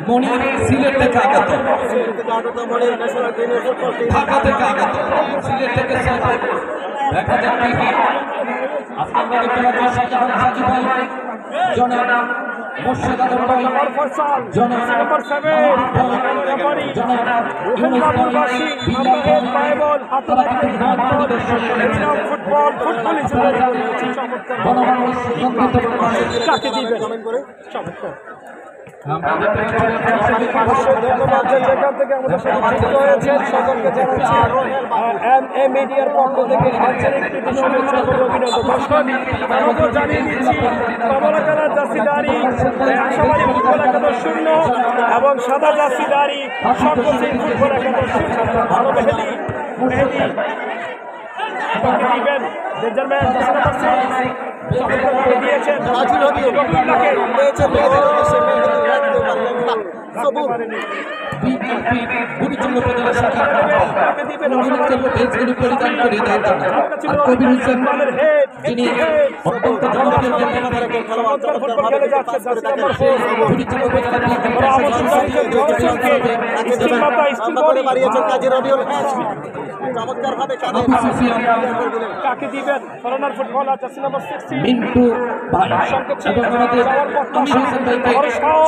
মনির সিলেট থেকে আগত, ঢাকা থেকে আগত, সিলেট থেকে দেখা যাক কি হয়। জনাব মোর্শেদ আলম ভাই, জনাব মিডিয়ার পক্ষ থেকে জানিয়ে দিচ্ছি কমলাকালার জার্সিধারী আশাবাদী ফুটবল একাদশ 0 এবং সাদা জার্সিধারী সর্বশেষ ফুটবল একাদশ 0। ভালো মেহেদি দিবেন বেঞ্জামিন দিয়েছেন যিনি অত্যন্ত কাকে দিবেন foreigner footballer jersey number 16 Mintu ভাই এবং আমাদের আমির হোসেন ভাইকে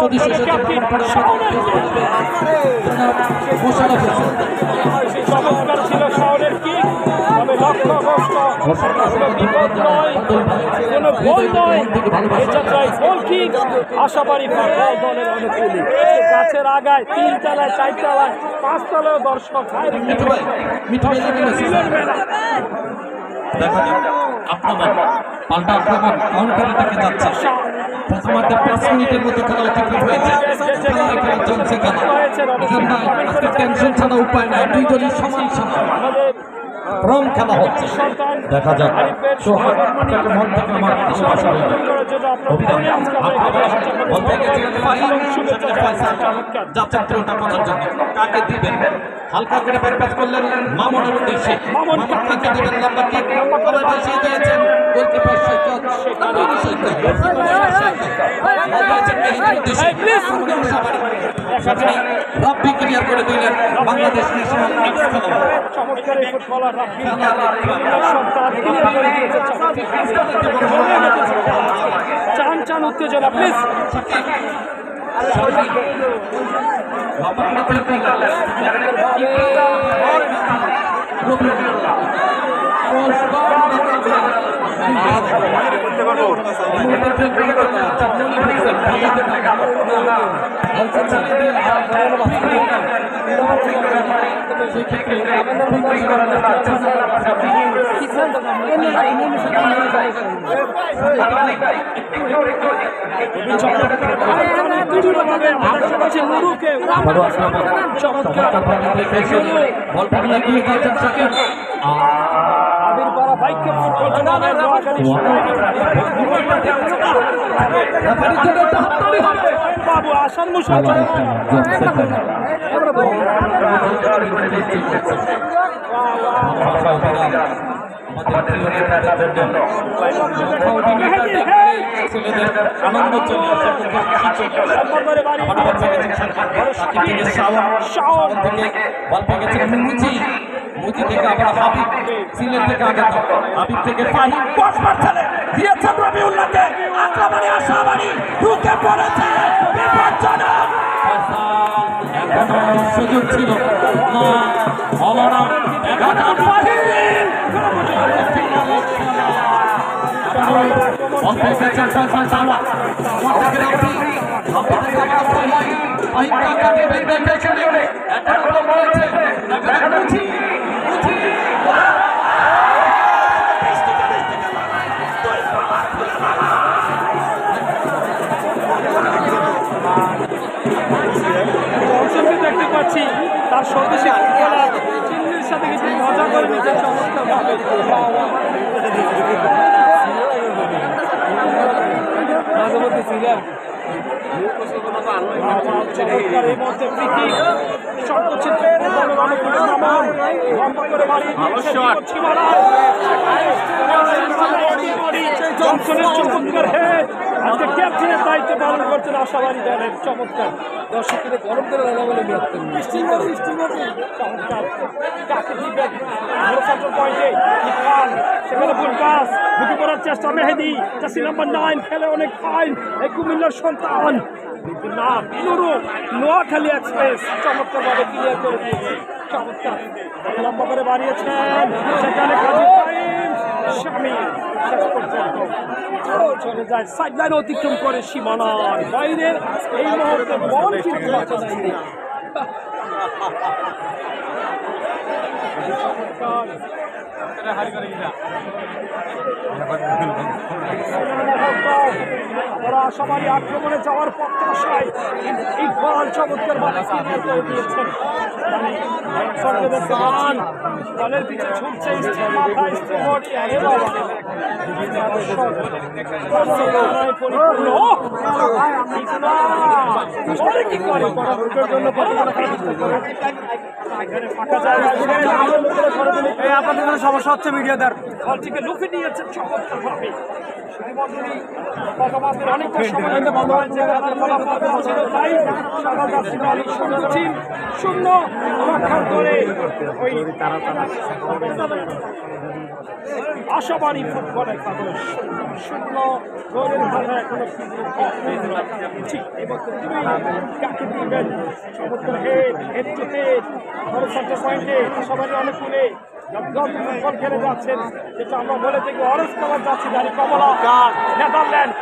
সদস্য চমৎকার ছিল শহরের কি তবে আশাবাড়ি দলের অনুকূলে গাছের আগায় 3 তলায় 4 তলায় 5 তলায় দর্শক পাল্টা আক্রমণ কাউন্টারে থেকে যাচ্ছে। প্রথমার্ধে 5 মিনিটের মধ্যে খেলা অতিক্রম হয়েছে, চলছে খেলা। আজকে টেনশন ছাড়া উপায় নাই, দুই দলই সমান সমান রং খেলা হচ্ছে। দেখা যাক আপনাকে মন থেকে আমার ভালোবাসা যাচ্ছেন ত্রোটা করার জন্য। কাকে দিবেন? হালকা করে ব্যাট করলেন মামুনের উদ্দেশ্যে। মামুন কাকে দিবেন? লম্বা কিক করে বসিয়ে দিয়েছেন গোলকিপার সৈকত। রাব্বি ক্লিয়ার করে দিলেন বাংলাদেশ ন্যাশনাল এক্স খেলোয়াড়। চমৎকার এই ফুটবলার রাব্বি চান উত্তেজনা প্লিজ বাবু আসান মুশাল আনন্দ চলে মুজি থেকে আবার হাবিব, সিলেট থেকে আগত, হাবিব থেকে ফাহিম ক্রস মারছেন দিয়েছেন রবিউল্লাহকে, আক্রমণে আশাবাড়ি ঢুকে পড়েছে, বিপজ্জনক সুযোগ ছিল না হলো না। দেখতে পাচ্ছি তার স্বদেশী ফুটবলার চিল্লির সাথে কিছু মজা করে নিতে চমৎকার ভাবে এই মধ্যে প্রীতি চমৎকার হেড আজকে ক্যাপ্টেনের দায়িত্ব পালন করছেন আশাবাদী দলের চমৎকার দর্শকদের গরম করে দাদা বলে চমৎকার কাকে দিবেন পয়েন্টে সেখানে ফুলকাস ঢুকে পড়ার চেষ্টা মেহেদি জার্সি নাম্বার 9 খেলে অনেক ফাইন এই কুমিল্লার সন্তান কিন্তু না বিনুরু নোয়াখালী এক্সপ্রেস চমৎকারভাবে ক্লিয়ার করে দিয়েছে চমৎকার লম্বা করে বাড়িয়েছেন সেখানে কাজী ফাইন স্বামী শেষ পর্যন্ত চলে যায় সাইডলাইন অতিক্রম করে সীমানার বাইরে এই মুহূর্তে বল কিন্তু বাঁচা যায়নি ওরা সবারই আক্রমণে যাওয়ার প্রত্যাশায় এই বল চমৎকার ভাবে ক্লিয়ার করে দিয়েছেন দলের পিছে ছুটছে মাথায় আপনাদের সমস্যা হচ্ছে মিডিয়াদার বলটিকে লুফে নিয়েছেন চমৎকার ভাবে অনেকটা সময় শূন্য রক্ষা করে আশাবাড়ি ফুটবলের কাগজ শূন্য গোলের ভাষা এখনো ঠিক এবং তুমি কাকে দিবেন চমৎকার হেড টু হেড পয়েন্টে আশাবাড়ি অনুকূলে ফুটবল খেলে যাচ্ছেন যেটা আমরা বলে থাকি অরেঞ্জ কালার যাচ্ছি গাড়ি কমলা নেদারল্যান্ড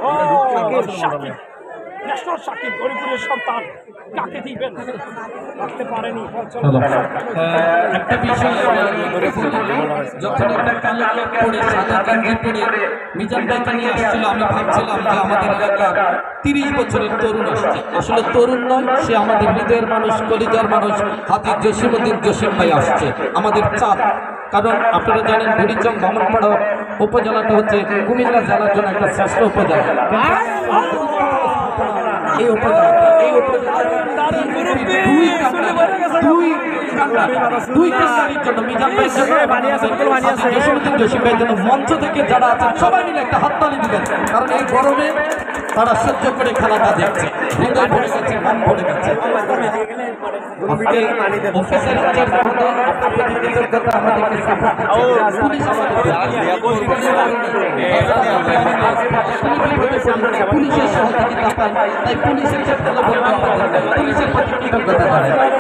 ও শাকিব ন্যাশনাল শাকিব হরিপুরের সন্তান কাকে দিবেন রাখতে পারেনি একটা বিষয় যখন একটা কালো ক্যাপ পরে সাদা গেঞ্জি পরে মিজান ভাইকে নিয়ে আসছিল আমি ভাবছিলাম যে আমাদের এলাকার 30 বছরের তরুণ আসছে আসলে তরুণ নয় সে আমাদের হৃদয়ের মানুষ কলিজার মানুষ হাতির জসিমউদ্দিন জসিম ভাই আসছে আমাদের চাপ কারণ আপনারা জানেন বুড়িচং বামনপাড়া উপজেলাটা হচ্ছে কুমিল্লা জেলার জন্য একটা শ্রেষ্ঠ উপজেলা এই উপজেলা দুই কান্ডারির জন্য মিজান ভাইয়ের জন্য জসিমউদ্দিন জসিম ভাইয়ের জন্য মঞ্চ থেকে যারা আছেন সবাই মিলে একটা হাততালি দিবেন কারণ এই গরমে তারা সহ্য করে খেলাটা দেখছে হৃদয় ভরে গেছে মন ভরে গেছে অফিসের পুলিশের সহযোগিতা পাই তাই পুলিশের ভালো বলতে পুলিশের প্রতি কৃতজ্ঞতা জানাই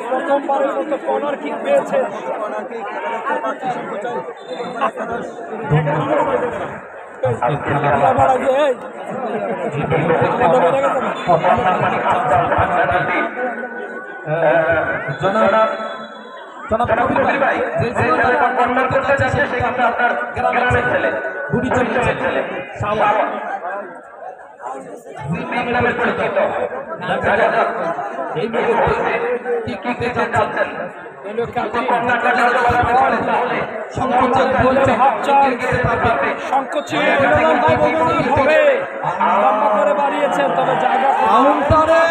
প্রথমবারের মতো কর্নার কিক পেয়েছে জনাব কবির ভাই যে ছেলেটার কর্নার করতে চাচ্ছে সেটা আপনার গ্রামের ছেলে বুড়িচং ছেলে সাওয়া এই মুহূর্তে টিকিতে যাচ্ছেন সংকোচন বলছে সংকোচে লম্বা করে বাড়িয়েছেন তবে জায়গা কাউন্টারে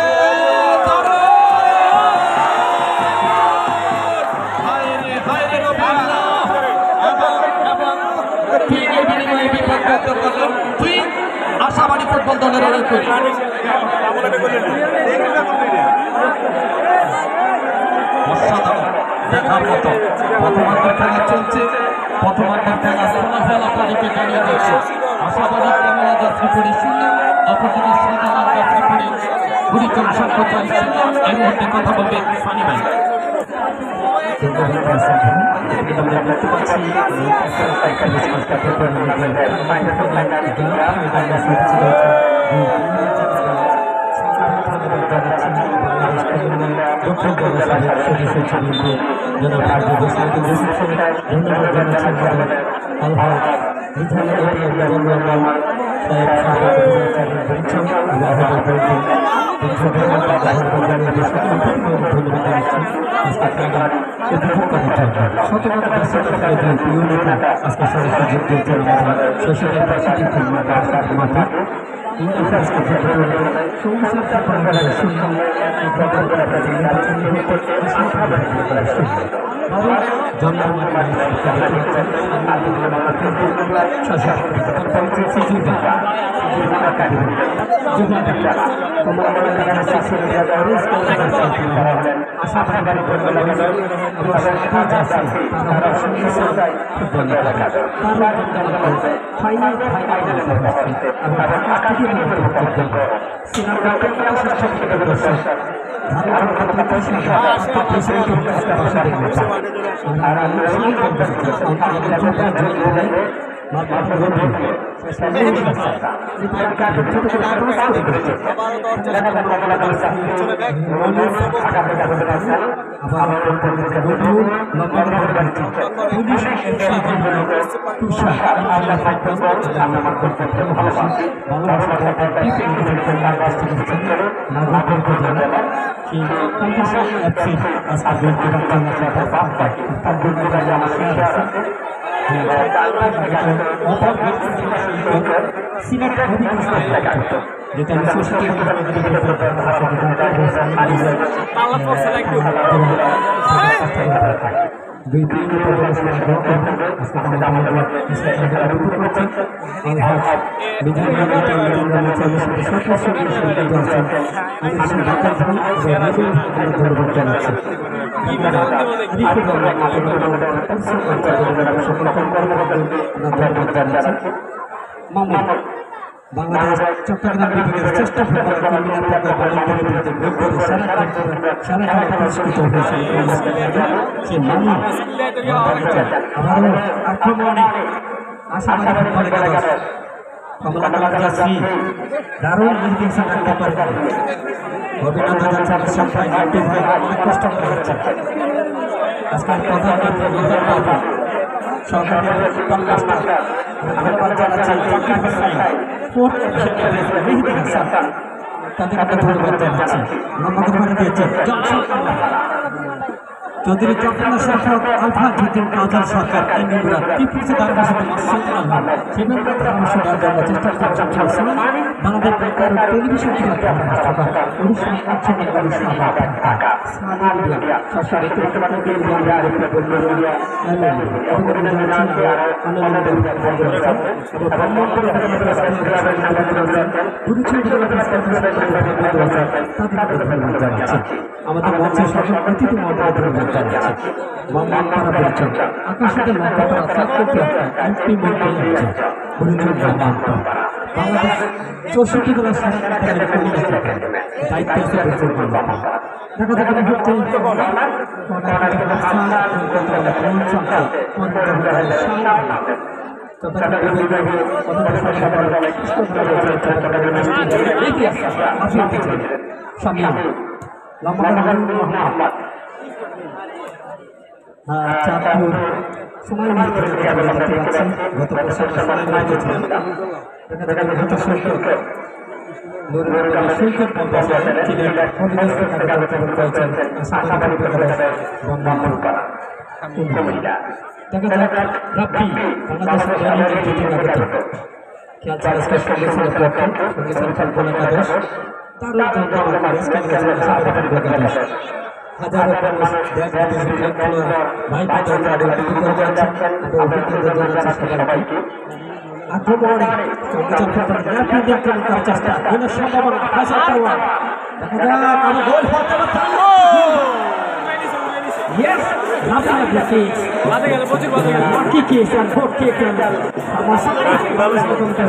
আশাবাড়ি ফুটবল দলের অনুরোধ করি অসাধারণ দেখার মতো প্রথমার্ধের খেলা চলছে প্রথমার্ধের খেলা ফলাফল আপনাদেরকে জানিয়ে দিচ্ছে আশাবাড়ি কমলা যাত্রীপুরি শূন্য অপরদিকে সাধারণ যাত্রীপুরি বুড়িচং সংকোচন শূন্য এই মুহূর্তে কথা বলবে ফানি ভাই দেখতে পাচ্ছি ধন্যবাদ এই ধরনের বাংলাদেশ চট্টগ্রাম বিভাগের চেষ্টা আক্রমণে আশাবাদী দারুণ নির্দেশন রাখতে পারে অভিনন্দন জানাচ্ছি সবাই অনেক কষ্ট করে যাচ্ছে আজকের প্রধানমন্ত্রী সরকারের ধন্যবাদ জানাচ্ছি তাদের একটা ধন্যবাদ জানাচ্ছি মোহাম্মদ রহমান দিয়েছেন চৌধুরী চট্টগ্রাম সরকার আলফা যুদ্ধের কাজল সরকার এমএমরা টিপুসে তার কাছে সেভাবে পরামর্শ দেওয়ার জন্য চেষ্টা করছেন বাংলাদেশ বেকার টেলিভিশন আমাদের মঞ্চের সকল অতিথি মন্ডল ধন্যবাদ জানাচ্ছি বাংলাপাড়া পরিচয় আকাশে লম্বাপাড়া চাকরি এমপি মন্ত্রী পরিচয় বাংলাদেশ 64 জেলা দায়িত্ব আছে পরিচয় দেখা দেখা চাঁদপুর সময় দেখতে পাচ্ছি গত বছর সময় ছিলেন হাজারো মানুষ সবাইকে আক্রমণে চেষ্টা সম্ভাবনা Yes, nothing of the case. Lucky case and hot cake and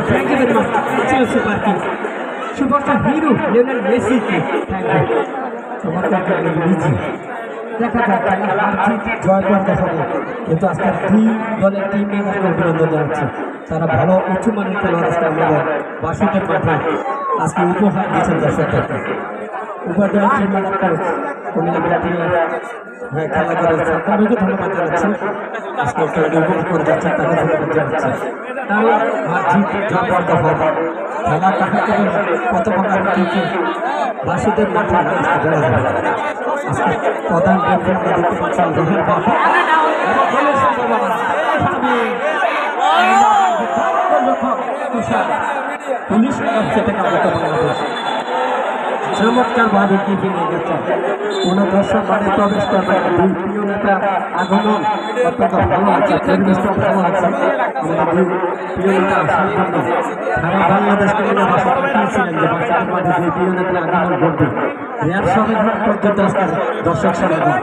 thank you very much. Chelsea parking. Superstar hero Lionel Messi. Thank you. দেখা যাক জয় করতে হবে কিন্তু আজকের দুই দলের টিমে অভিনন্দন জানাচ্ছি তারা ভালো উচ্চমানের খেলোয়াড় আজকে আমাদের বাসুদেব মাঠে আজকে উপহার দিয়েছেন দর্শকদেরকে উপাধ্যায় চেয়ারম্যান কোচ কুমিল্লা ব্যাটালিয়নের খেলা করে ছাত্রদেরকে ধন্যবাদ জানাচ্ছি। আজকে খেলাটি উপভোগ করে যাচ্ছেন তাকে ধন্যবাদ জানাচ্ছি। তাহলে মার্জিত জয়বর্ধ হবে খেলা দেখা করে কত বাংলার কি বাসীদের মাঠে আজকে প্রধান দেখতে পাচ্ছেন রহিম বাবু এবং গোলের সম্ভাবনা পুলিশ কাছে থেকে আগত বাংলাদেশ চমৎকার ভাবে এগিয়ে নিয়ে যাচ্ছেন। কোন দর্শক মাঠে প্রবেশ করবে দুই প্রিয় নেতা আগমন অত্যন্ত ভালো লাগছে, পরিবেশটা ভালো লাগছে। আমাদের দুই প্রিয় নেতা আসার জন্য সারা বাংলাদেশকে নিয়ে ভাষা পাঠিয়েছিলেন যে বাচ্চাদের মাঠে দুই প্রিয় নেতা আগমন ঘটবে। রেয়ার সময় পর্যন্ত আজকে দর্শক সমাগম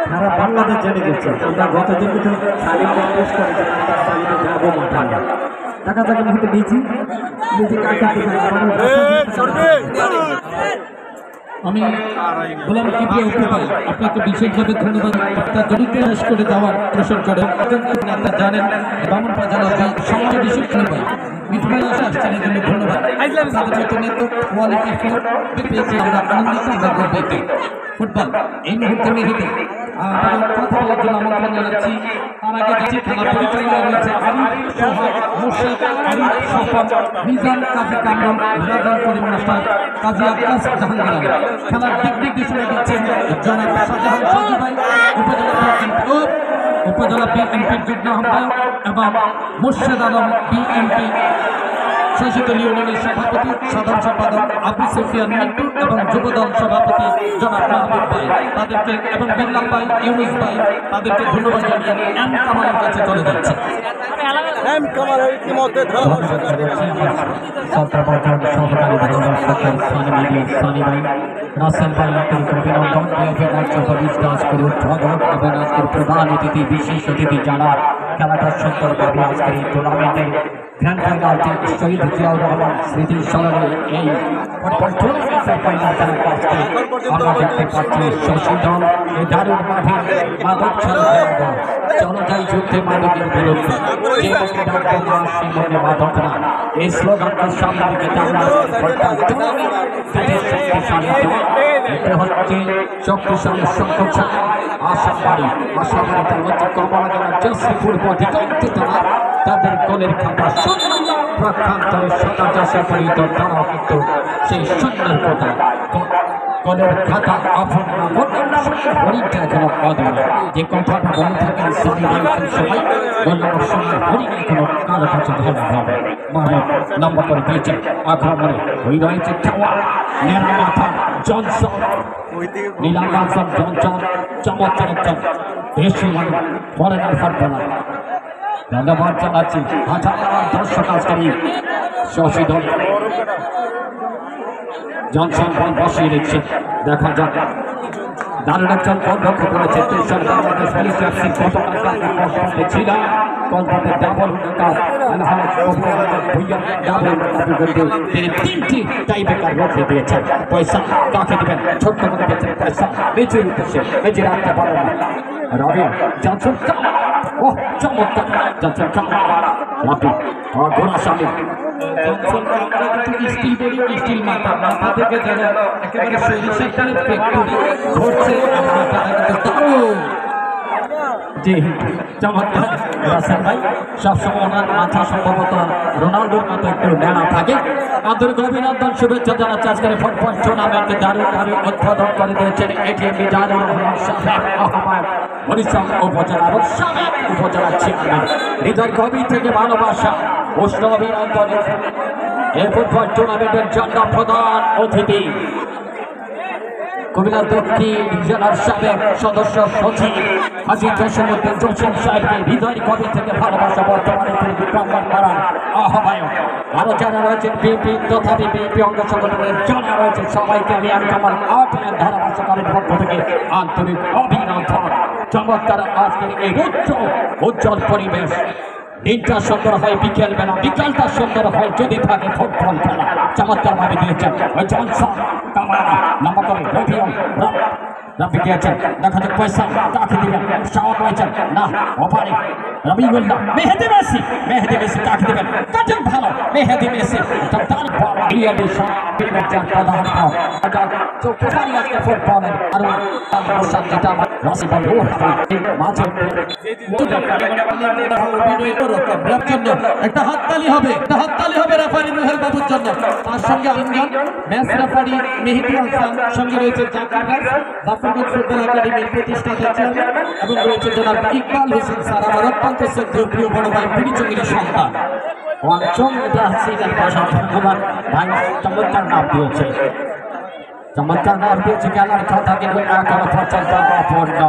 সারা বাংলাদেশ জেনে গেছে। আমরা গতদিন কিন্তু সালিমকে পেশ করেছি, সালিমে যাবো মাঠে দেখা যাক মুহূর্তে নিচি কাকে আমি গোলাম কিবরিয়া উপরে পাই আপনাকে বিশেষভাবে ধন্যবাদ আপনার জড়িত শেষ করে দেওয়ার প্রশ্ন করে আপনারা জানেন বামনপাড়া জেলার সমাজ বিশেষ ধন্যবাদ মিঠুভাই আসছেন এই জন্য ধন্যবাদ। তাদের মতো নেতৃত্ব কোয়ালিটি পেয়েছি আমরা আনন্দিত আমরা গর্বিত। ফুটবল এই মুহূর্তে মেহেদি কথা বলার জন্য আমন্ত্রণ জানাচ্ছি। তার আগে যাচ্ছি খেলা পরিচালনা রয়েছে আরিফ সোহাগ মুর্শিদ আরিফ সফর মিজান কাজী কামরুল রাজার করিম মাস্টার কাজী আব্বাস জাহাঙ্গীর। খেলার দিক নির্দেশনা দিচ্ছেন জনাব শাহজাহান সাজু ভাই উপজেলা বিএনপির যুগ্ম আহ্বায়ক এবং মুর্শিদ আলম বিএনপি শাসিত ইউনিয়নের সভাপতি সাধারণ সম্পাদক আবু সুফিয়ান মিন্টু এবং যুবদল সভাপতি জনাব মাহবুব ভাই তাদেরকে এবং বিল্লাল ভাই ইউনুস ভাই তাদেরকে ধন্যবাদ জানিয়ে এম কামালের কাছে চলে যাচ্ছে। এম কামাল ইতিমধ্যে রাসেল ভাই অভিনন্দন করে উদ্বোধক এবং আজকের প্রধান অতিথি বিশেষ অতিথি যারা খেলাটা সুন্দরভাবে আজকের এই টুর্নামেন্টের গ্র্যান্ড ফাইনালটি শহীদ জিয়াউর রহমান স্মৃতির স্মরণে এই ফুটবল টুর্নামেন্টের ফাইনাল খেলাটা আজকে আমরা দেখতে পাচ্ছি শশীদল এই দারুণ মাঠে মাদক ছাড়া চলো যাই যুদ্ধে মাদকের বিরুদ্ধে যে মনে ডাকবে না সে মনে মাদক না এই স্লোগানটার সামনে দিকে আমরা এটা হচ্ছে শক্তিশালী সংগঠন আশাবাড়ি তার মধ্যে কমলাগড়া জসিপুর অধিকার তাদের গোলের খাতা প্রক্ষান্তরে সাদা চাষে পরিণত তারাও কিন্তু সেই সুন্দর কথা গোলের খাতা হরিণটা এখনো অধরা যে কথাটা বলে থাকেন সবাই বললাম সময় হরিণ এখনো কারো কাছে ধরা হবে মানব লম্বা করে দিয়েছে আক্রমণে ওই রয়েছে নেড়া মাথা জনসন নীলাম্বাসন জনসন চমৎকার একজন দেশি ফরেনার ফুটবলার ধন্যবাদ জানাচ্ছি হাজার দর্শক আজকাল শশীধর জনসন বল বসিয়ে দিচ্ছে দেখা যাক দারুণ একজন লক্ষ্য করেছে তেসর বাংলাদেশ পুলিশ এফসির গতকাল ছিল কলকাতার ডাবল তিনি তিনটি টাইব্রেকার রেখে দিয়েছেন। পয়সা কাকে দেবেন ছোট্ট করে দিয়েছেন পয়সা বেঁচে উঠেছে বেঁচে রাখতে পারেন রবি জনসন ও চমৎকার জনসন রবি ঘোড়া স্বামী স্টিল বডি স্টিল মাথা মাথা থেকে যেন একেবারে সরিষার তেলের ফ্যাক্টরি ঘটছে জি চমৎকার রাসেল ভাই সবসময় ওনার মাথা সম্ভবত রোনাল্ডোর মতো একটু নেড়া থাকে। আন্তরিক অভিনন্দন শুভেচ্ছা জানাচ্ছি আজকের ফুটবল টুর্নামেন্টে দারুণভাবে উদ্বোধন করে দিয়েছেন এটিএম জাহানুর রহমান সাহেব আহ্বায়ক বরিশাল উপজেলার সাবেক উপজেলা চেয়ারম্যান হৃদয় গভীর থেকে ভালোবাসা উষ্ণ অভিনন্দনের এই ফুটবল টুর্নামেন্টের জন্য প্রধান অতিথি কুমিল্লা দক্ষিণ জেলার সাবেক সদস্য সচিব হাজী জসিমউদ্দিন জসিম সাহেবকে হৃদয় গভীর থেকে ভালোবাসা বর্তমানে তিনি বিক্রমণ করার আহ্বায়ক আরো যারা রয়েছেন বিএনপি তথা বিএনপি অঙ্গ সংগঠনের যারা রয়েছে সবাইকে আমি আমার আউটলাইন ধারাভাষ্যকারের পক্ষ থেকে আন্তরিক অভিনন্দন। চমৎকার আজকের এই উজ্জ্বল পরিবেশ দিনটা সুন্দর হয় বিকেল বেলা বিকালটা সুন্দর হয় যদি থাকে ফুটবল খেলা চমৎকার ভাবে দিয়েছেন ওই জনসন কামারা লম্বা করে রবি দিয়েছেন দেখা যাক পয়সা কাকে দিবেন শাওন রয়েছেন না ওপারে রবিউল্লাহ মেহেদি মেসি কাকে দিবেন কাজল ভালো মেহেদি মেসি তার রিয়ালি শামিমের প্রধান চোখে পানি আজকে ফুটবলের আর মোশাদ যেটা রাসিবুল মাঝে একটা হাততালি হবে রেফারি রুহেল বাবুর জন্য তার সঙ্গে আরেকজন ম্যাচ রেফারি মেহেদি হাসান সঙ্গে রয়েছে জাফরগঞ্জ ফুটবল একাডেমির প্রতিষ্ঠাতা চেয়ারম্যান এবং রয়েছে জনাব ইকবাল হোসেন স্যার আমার অত্যন্ত শ্রদ্ধেয় প্রিয় বড় ভাই পিড়িচঙ্গির সন্তান ওয়াংচং এটা সিগার ভাষা ধন্যবাদ ভাই চমৎকার নাম দিয়েছে খেলার কথা কিন্তু এখনো পর্যন্ত অপূর্ণ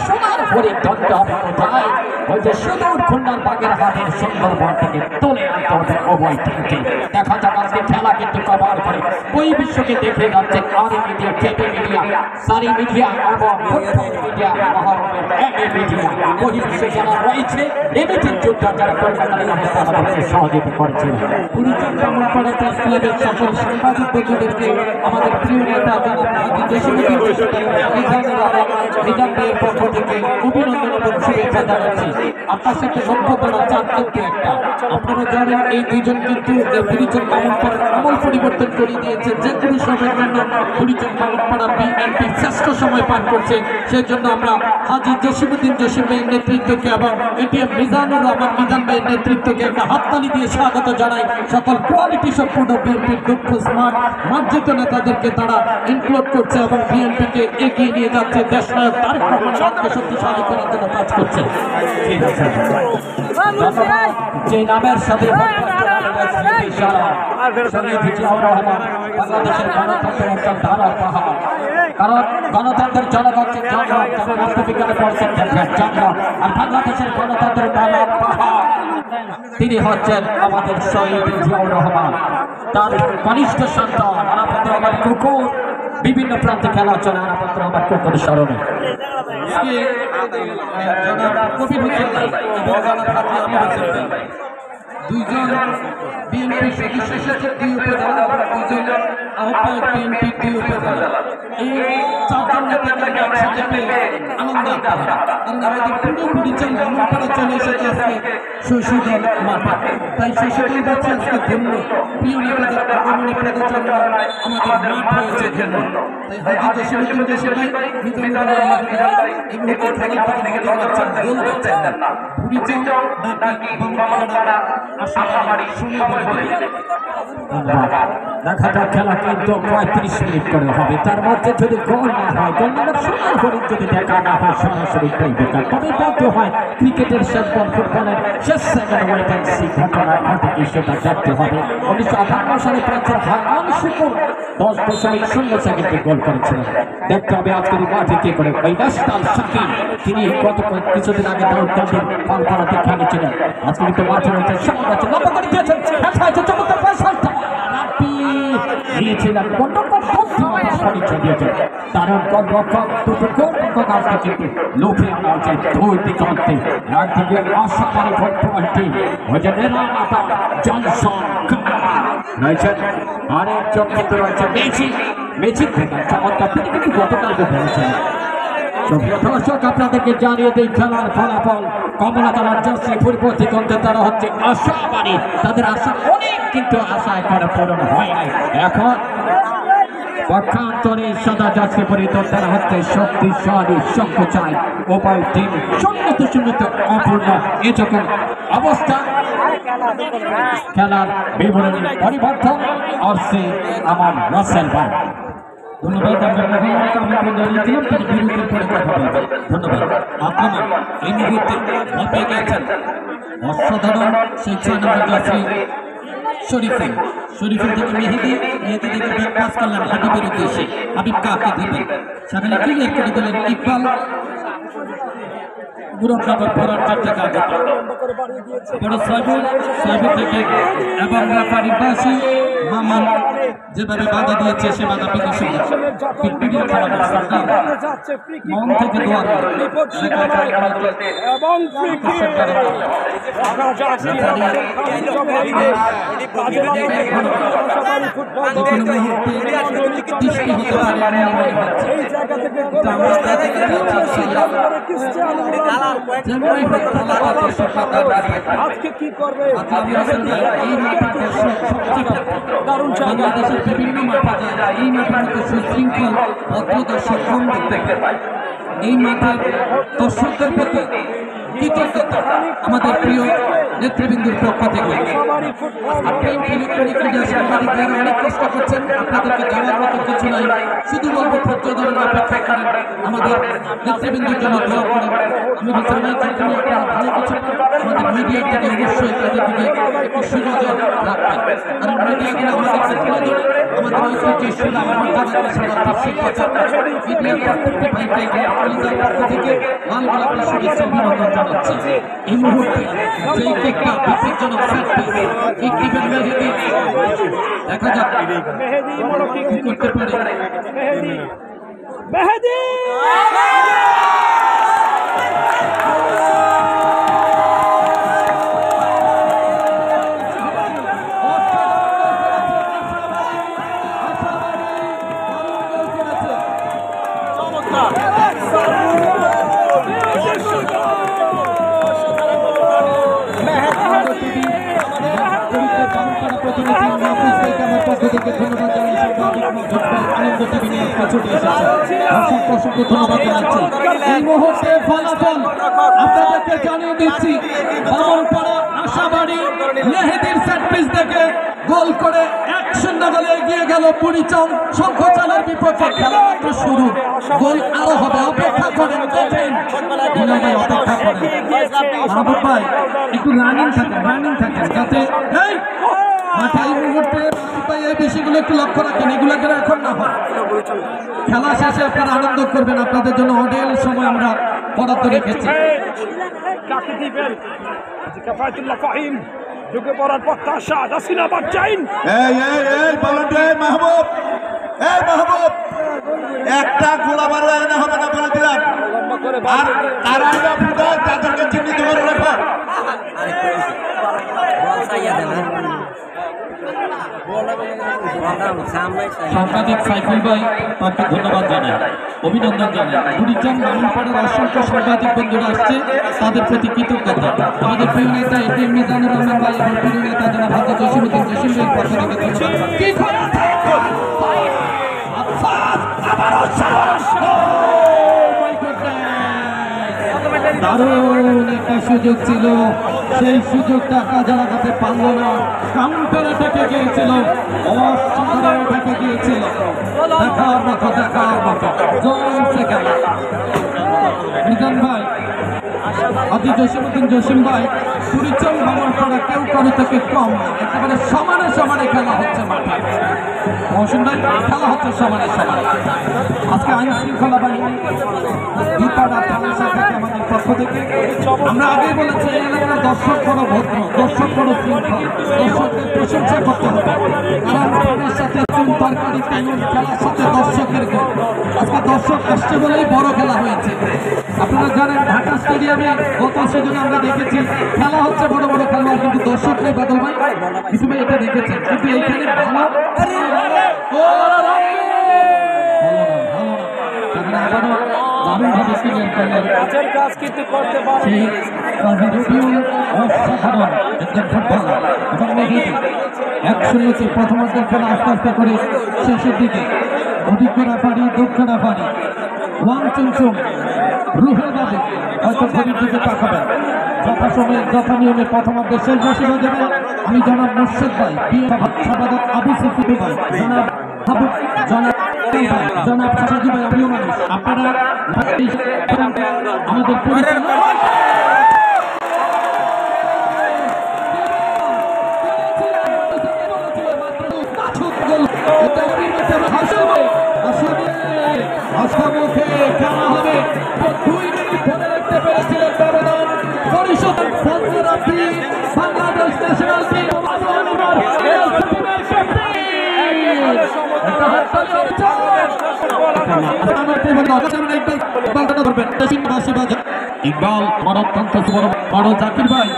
সোনার পরিদণ্ড কোথায় ওই যে সুদূর খুলনার বাগের হাটের সুন্দরবন থেকে তুলে আনতে হবে উভয় টিমকে দেখা যাক আজকে খেলা কিন্তু কভার করে ওই বিশ্বকে দেখে যাচ্ছে আরি মিডিয়া কেবি মিডিয়া সারি মিডিয়া এবং ফুটবল মিডিয়া মহারণের এমএ মিডিয়া ওই বিশ্বে যারা রয়েছে এমিটির যোদ্ধা যারা কলকাতায় আমাদেরকে সহযোগিতা করছে পুরুষের কেমন করে প্রেস ক্লাবের সকল সাংবাদিক বন্ধুদেরকে আমাদের প্রিয় নেতা নিজামের পক্ষ থেকে অভিনন্দন এবং শুভেচ্ছা জানাচ্ছি আপনার সাথে বক্তব্য চারটি একটা আপনারা জানেন এই দুইজন কিন্তু পুরুষের কামনপাড়ার আমল পরিবর্তন করে দিয়েছে যে কোনো সময়ের জন্য পুরুষের কামনপাড়া বিএনপি শ্রেষ্ঠ সময় পার করছে সেই জন্য আমরা হাজী জসিমউদ্দিন জসিম ভাইয়ের নেতৃত্বকে এবং এটিএম মিজানুর রহমান মিজান ভাইয়ের নেতৃত্বকে একটা হাততালি দিয়ে স্বাগত জানাই সকল কোয়ালিটি সম্পূর্ণ বিএনপির দক্ষ স্মার্ট মার্জিত নেতাদেরকে তারা ইনক্লুড করছে এবং বিএনপিকে এগিয়ে নিয়ে যাচ্ছে দেশনায়ক তারেক রহমানের হাতকে শক্তিশালী করার জন্য কাজ করছে যে নামের সাথে বাংলাদেশের গণতন্ত্রের একটা ধারা পাহাড় কারণ গণতন্ত্রের জনগণের জন্ম তবে রাষ্ট্রবিজ্ঞানে পড়ছেন জন্ম আর বাংলাদেশের গণতন্ত্রের ধারা পাহাড় তিনি হচ্ছেন আমাদের শহীদ জিয়াউর রহমান তার কনিষ্ঠ সন্তান আরাফাত রহমান কুকুর বিভিন্ন প্রান্তে খেলা চলে আরাফাত রহমান কুকুরের স্মরণে দুইজন বিএনপির সদস্য এসেছে দুই উপজেলা দুইজন আহ্বায়ক বিএনপির দুই উপজেলা এই চারজন নেতাকে একসাথে পেয়ে আনন্দ কারণ আমাদের পুরোপুরি চাল এমন করে চলে এসেছে আজকে শৈশবের মাঠে তাই শৈশবের বাচ্চা আজকে ধন্য প্রিয় নেতাদের আগমনে পদচারণা আমাদের মাঠ হয়েছে ধন্য তাই হাজী জসিমউদ্দিন জসিম ভাই মিজানুর রহমান এই মুহূর্তে খেলার পথে আমাদের বাচ্চা গোল করছেন না পুরিচাল নাকি বাংলাদেশ আশাবাড়ি শুনে বলে দেখা যাক খেলা কিন্তু ৩৫ মিনিট করে হবে তার মধ্যে যদি গোল না হয় গোল নাম্বার সোনার হরিণ যদি দেখা না হয় সরাসরি তাই বেকার তবে বলতে হয় ক্রিকেটের শেষ বল ফুটবলের শেষ সেকেন্ড ওয়েট অ্যান্ড সি ঘটনা ঘটে সেটা দেখতে হবে 1958 সালে প্রান্তের হারান শুকুর 10.0 সেকেন্ডে গোল করেছিলেন দেখতে হবে আজকের মাঠে কে করে ওই ন্যাশনাল শাকিল তিনি গত কিছুদিন আগে দাউদকান্দির পালপাড়াতে খেলেছিলেন আজকে কিন্তু মাঠে রয়েছে সামনে আছে লম্বা করে দিয়েছেন হ্যাঁ চমৎকার পাস দিয়েছিলেন কারণ গোলরক্ষক দুটো গোলরক্ষক আসতে কিন্তু লোকে আনা হচ্ছে দুই দিগন্তে একদিকে আশাবাড়ি ফুটবলটি ওই যে নেরামাতা জনসন রয়েছেন আরেকজন কিন্তু রয়েছে মেসি চমৎকার তিনি কিন্তু গতকালকে খেলেছেন দর্শক আপনাদেরকে জানিয়ে দেই খেলার ফলাফল কমলাতলা জার্সি পূর্ব দিগন্তে তারা হচ্ছে আশাবাড়ি তাদের আশা অনেক কিন্তু আশা এখানে পূরণ হয় নাই এখন পক্ষান্তরে সাদা জার্সি পরিহিত তারা হচ্ছে শক্তিশালী শঙ্কচাই উভয় টিম 0-0 অপূর্ণ এ যখন অবস্থা খেলার বিবরণী পরিবর্তন আসছে আমার রাসেল ভাই ধন্যবাদ আমরা জানিয়েছিলাম তার বিরুদ্ধে পরে কথা বলবেন ধন্যবাদ আপনারা এই মুহূর্তে পেয়ে গেছেন অসাধারণ শিক্ষা নাম্বার শরীফের থেকে মেহেদি থেকে ব্যাক পাস করলেন হাবিবের উদ্দেশ্যে হাবিব কাকে দিবেন সেখানে ক্লিয়ার করে দিলেন ইকবাল মুরাদনগর ফরার থেকে আগে বড় সাইবুল থেকে এবং রেফারি বাসি মামান যেভাবে বাধা দিয়েছে সে বাধা বিদেশে মন থেকে দোয়া আজকে কি করবে বাংলাদেশের বিভিন্ন মাঠে যায়, এই মাঠের মধ্যে সুশৃঙ্খল ভদ্র দর্শক কম দেখতে পাই। এই মাঠের দর্শকদের প্রতি কৃতজ্ঞতা আমাদের প্রিয় নেতৃবৃন্দের পক্ষ থেকে। আপনি ইলেকট্রনিক মিডিয়া সাংবাদিকরা অনেক কষ্ট করছেন, আপনাদেরকে দেওয়ার মতো কিছু নাই, শুধু বলবো ধৈর্য ধরে অপেক্ষা করেন, আমাদের নেতৃবৃন্দের জন্য দোয়া করেন। আমি বলছিলাম যখনই আপনারা ভালো কিছু আমাদের মিডিয়ার থেকে অবশ্যই তাদের দিকে একটু সুনজর রাখবেন, কারণ মিডিয়াগুলো আমাদেরকে তুলে ধরে আমাদের ঐতিহ্যের সুনাম মর্যাদাকে সারা বিশ্বে প্রচার করে। মিডিয়ার প্রত্যেকটি ভাইকে কলিজার পক্ষ থেকে লাল গোলাপের শুভেচ্ছা অভিনন্দন জানাচ্ছি। এই মুহূর্তে যেই কেকটা বিপজ্জনক এই টিপের মেহেদি দেখা যাক কি করতে পারে। মেহেদি এই মুহূর্তে ফলাফল আপনাদেরকে জানিয়ে দিচ্ছি। বামনপাড়া আশাবাড়ি মেহেদির সেট পিস থেকে গোল করে 1-0 গোলে এগিয়ে গেল বুড়িচং শঙ্খচালের বিপক্ষে। খেলা মাত্র শুরু, গোল আরো হবে, অপেক্ষা করেন, দেখেন অপেক্ষা করেন। মাহবুব ভাই একটু রানিং থাকেন যাতে মাঠে এই মুহূর্তে এই বিষয়গুলো একটু লক্ষ্য রাখেন, এগুলো যেন এখন না হয়। খেলা শেষে আপনারা আনন্দ করবেন, আপনাদের জন্য অডেল সময় আমরা বরাদ্দ রেখেছি। কাকে দিবেন? কাফায়েতুল্লাহ ফাহিম ঢুকে পড়ার প্রত্যাশা, দাসিনা বাচ্চাইন মাহবুব একটা গোলা বারো না হবে না বলে দিলাম, আর তাদেরকে চিহ্নিত করে রাখো। সাংবাদিক সাইফুল ভাই তাকে ধন্যবাদ জানাই, অভিনন্দন জানাই। বুড়িচং বামনপাড়ার অসংখ্য সাংবাদিক বন্ধুরা আসছে, তাদের প্রতি কৃতজ্ঞতা। আমাদের প্রিয় নেতা এটিএম মিজানুর রহমান ভাই এবং প্রিয় নেতা জনাব হাজী জসিমউদ্দিন জসিম ভাইয়ের পক্ষ থেকে ধন্যবাদ। দারুণ একটা সুযোগ ছিল, সেই সুযোগটা কাজে লাগাতে পারল না, কাউন্টারে থেকে গিয়েছিল, অসাধারণ থেকে গিয়েছিল। দেখার মতো জমছে খেলা। মিজান ভাই, হাজী জসিমউদ্দিন জসিম ভাই, বুড়িচং বামনপাড়া কেউ কারো থেকে কম না, একেবারে সমানে খেলা হচ্ছে মাঠে। মহসিন ভাই, খেলা হচ্ছে সমানে। আজকে আইন শৃঙ্খলা বাহিনী দীপাড়া থানা শাখা আমাদের পক্ষ থেকে আমরা আগেই বলেছি, এই এলাকার দর্শক বড় ভদ্র, দর্শক বড় শৃঙ্খল, দর্শকদের প্রশংসা করতে হবে, কারণ তাদের সাথে চুন তরকারি তেমন খেলার সাথে দর্শকের গোল। আজকে দর্শক আসছে বলেই বড় খেলা হয়েছে। আপনারা জানেন ঢাকা স্টেডিয়ামে গত সিজনে আমরা দেখেছি খেলা হচ্ছে বড় খেলোয়াড়, কিন্তু দর্শক নেই। বাদল ভাই কিছু ভাই এটা দেখেছেন, কিন্তু এইখানে ভালো কাজ কিন্তু করতে পারে অসাধারণ একজন ফুটবলার এবং মেহেদি 1-0 প্রথমার্ধের খেলা আস্তে আস্তে করে শেষের দিকে অভিজ্ঞ রেফারি, দক্ষ রেফারি ওয়াং চুংচুং রুহেল বাদে হয়তো ঘড়ির দিকে তাকাবেন। যথাসময়ে যথানিয়মে প্রথমার্ধের শেষ ঘোষণা দেবেন। আমি জনাব মুর্শেদ ভাই, সম্পাদক আবু সিফি ভাই, জনাব হাবুব, জনাব সাজু ভাই, প্রিয় মানুষ, আপনারা আমাদের পরিচালনা হাসিমুখে খেলা হবে। 2 মিনিট ধরে রাখতে পেরেছিলেন ব্যবধান। পরিষদ বাংলাদেশ ন্যাশনাল টিম ইকবাল অত্যন্ত বড় জাকির ভাই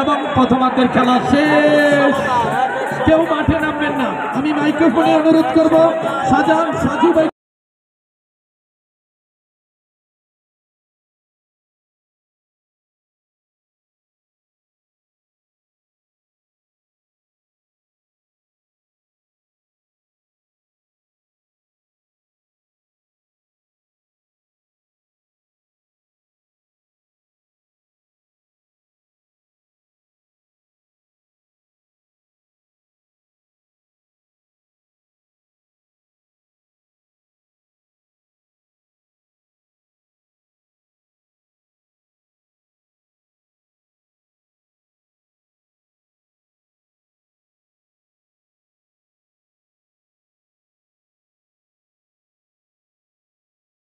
এবং প্রথমার্ধের খেলা শেষ। কেউ মাঠে নামবেন না, আমি মাইক্রোফোনে অনুরোধ করবো সাজান, সাজু ভাই।